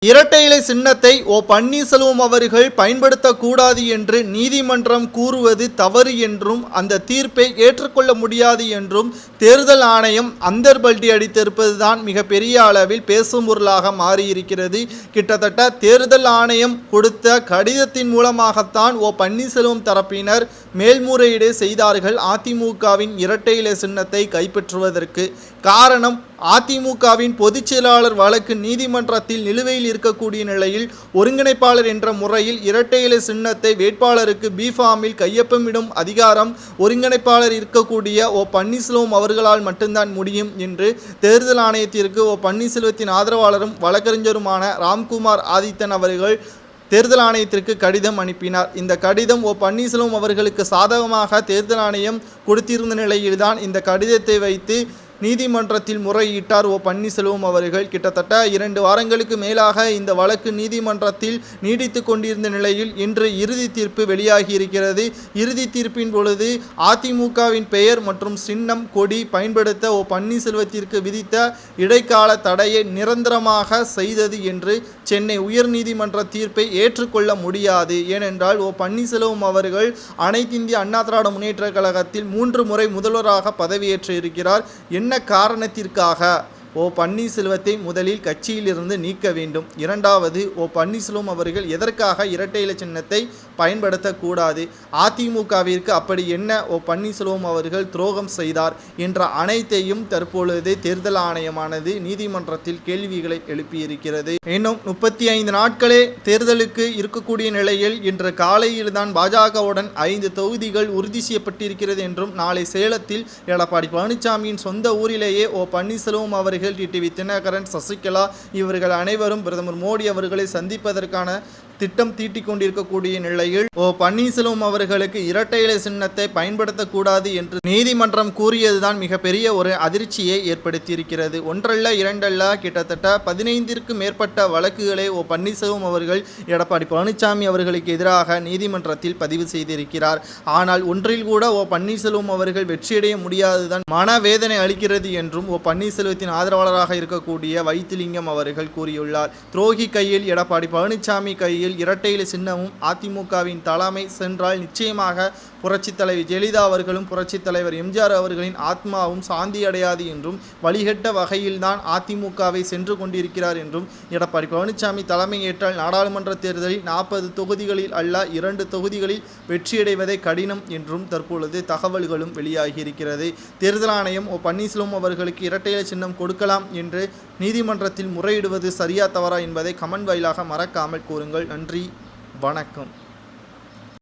இரட்டை இலை சின்னத்தை பன்னீர்செல்வம் அவர்கள் பயன்படுத்தக்கூடாது என்று நீதிமன்றம் கூறுவது தவறு என்றும் அந்த தீர்ப்பை ஏற்றுக்கொள்ள முடியாது என்றும் தேர்தல் ஆணையம் அந்தர்பல்டி அடித்திருப்பதுதான் மிகப்பெரிய அளவில் பேசும் பொருளாக மாறியிருக்கிறது. கிட்டத்தட்ட தேர்தல் ஆணையம் கொடுத்த கடிதத்தின் மூலமாகத்தான் பன்னீர்செல்வம் தரப்பினர் மேல்முறையீடு செய்தார்கள் அதிமுகவின் இரட்டை இலை சின்னத்தை கைப்பற்றுவதற்கு. காரணம், அதிமுகவின் பொதுச் செயலாளர் வழக்கு நீதிமன்றத்தில் நிலுவையில் இருக்கக்கூடிய நிலையில் ஒருங்கிணைப்பாளர் என்ற முறையில் இரட்டை இலை சின்னத்தை வேட்பாளருக்கு பி-ஃபார்மில் கையொப்பமிடும் அதிகாரம் ஒருங்கிணைப்பாளர் இருக்கக்கூடிய பன்னீர்செல்வம் அவர்களால் மட்டும்தான் முடியும் என்று தேர்தல் ஆணையத்திற்கு பன்னீர்செல்வத்தின் ஆதரவாளரும் வழக்கறிஞருமான ராம்குமார் ஆதித்தன் அவர்கள் தேர்தல் ஆணையத்திற்கு கடிதம் அனுப்பினார். இந்த கடிதம் பன்னீர்செல்வம் அவர்களுக்கு சாதகமாக தேர்தல் ஆணையம் கொடுத்திருந்த நிலையில்தான் இந்த கடிதத்தை வைத்து நீதிமன்றத்தில் முறையிட்டார் பன்னீர்செல்வம் அவர்கள். கிட்டத்தட்ட 2 வாரங்களுக்கு மேலாக இந்த வழக்கு நீதிமன்றத்தில் நீடித்து கொண்டிருந்த நிலையில் இன்று இறுதி தீர்ப்பு வெளியாகி இருக்கிறது. இறுதி தீர்ப்பின் பொழுது அதிமுகவின் பெயர் மற்றும் சின்னம் கொடி பயன்படுத்த பன்னீர்செல்வத்திற்கு விதித்த இடைக்கால தடையை நிரந்தரமாக செய்தது என்று சென்னை உயர்நீதிமன்ற தீர்ப்பை ஏற்றுக்கொள்ள முடியாது. ஏனென்றால் பன்னீர்செல்வம் அவர்கள் அனைத்து இந்திய அண்ணா திராவிட முன்னேற்ற கழகத்தில் 3 முறை முதல்வராக பதவியேற்று இருக்கிறார். என்ன காரணத்திற்காக பன்னீர்செல்வத்தை முதலில் கட்சியிலிருந்து நீக்க வேண்டும்? இரண்டாவது, பன்னீர்செல்வம் அவர்கள் எதற்காக இரட்டை இலை சின்னத்தை பயன்படுத்தக்கூடாது? அதிமுகவிற்கு அப்படி என்ன பன்னீர்செல்வம் அவர்கள் துரோகம் செய்தார் என்ற அனைத்தையும் தற்பொழுது தேர்தல் ஆணையமானது நீதிமன்றத்தில் கேள்விகளை எழுப்பியிருக்கிறது. இன்னும் 35 நாட்களே தேர்தலுக்கு இருக்கக்கூடிய நிலையில் இன்று காலையில்தான் பாஜகவுடன் 5 தொகுதிகள் உறுதி செய்யப்பட்டிருக்கிறது என்றும் நாளை சேலத்தில் எடப்பாடி பழனிசாமியின் சொந்த ஊரிலேயே பன்னீர்செல்வம் அவர்கள் டிடிவி தினகரன், சசிகலா இவர்கள் அனைவரும் பிரதமர் மோடி அவர்களை சந்திப்பதற்கான திட்டம் தீட்டிக் கொண்டிருக்கக்கூடிய நிலையில் பன்னீர்செல்வம் அவர்களுக்கு இரட்டை இலை சின்னத்தை பயன்படுத்தக்கூடாது என்று நீதிமன்றம் கூறியதுதான் மிகப்பெரிய ஒரு அதிர்ச்சியை ஏற்படுத்தியிருக்கிறது. ஒன்றல்ல இரண்டல்ல, கிட்டத்தட்ட 15க்கும் மேற்பட்ட வழக்குகளை பன்னீர்செல்வம் அவர்கள் எடப்பாடி பழனிசாமி அவர்களுக்கு எதிராக நீதிமன்றத்தில் பதிவு செய்திருக்கிறார். ஆனால் ஒன்றில் கூட பன்னீர்செல்வம் அவர்கள் வெற்றியடைய முடியாதுதான் மனவேதனை அளிக்கிறது என்றும் பன்னீர்செல்வத்தின் ஆதரவாளராக இருக்கக்கூடிய வைத்திலிங்கம் அவர்கள் கூறியுள்ளார். துரோகி கையில் எடப்பாடி பழனிசாமி கையில் இரட்டை இலை சின்னமும் அதிமுகவின் தலைமை சென்றால் நிச்சயமாக புரட்சித் தலைவர் ஜெயலலிதா அவர்களும் புரட்சித் தலைவர் எம்ஜிஆர் அவர்களின் ஆத்மாவும் சாந்தி அடையாது என்றும் வழிகட்ட வகையில்தான் அதிமுகவை சென்று கொண்டிருக்கிறார் என்றும் எடப்பாடி பழனிசாமி தலைமை ஏற்றால் நாடாளுமன்ற தேர்தலில் 40 தொகுதிகளில் அல்ல 2 தொகுதிகளில் வெற்றியடைவதை கடினம் என்றும் தற்பொழுது தகவல்களும் வெளியாகியிருக்கிறது. தேர்தல் ஆணையம் பன்னீர்செல்வம் அவர்களுக்கு இரட்டை இலை சின்னம் கொடுக்கலாம் என்று நீதிமன்றத்தில் முறையிடுவது சரியா தவறா என்பதை கமெண்ட் வாயிலாக மறக்காமல் கூறுங்கள். நன்றி, வணக்கம்.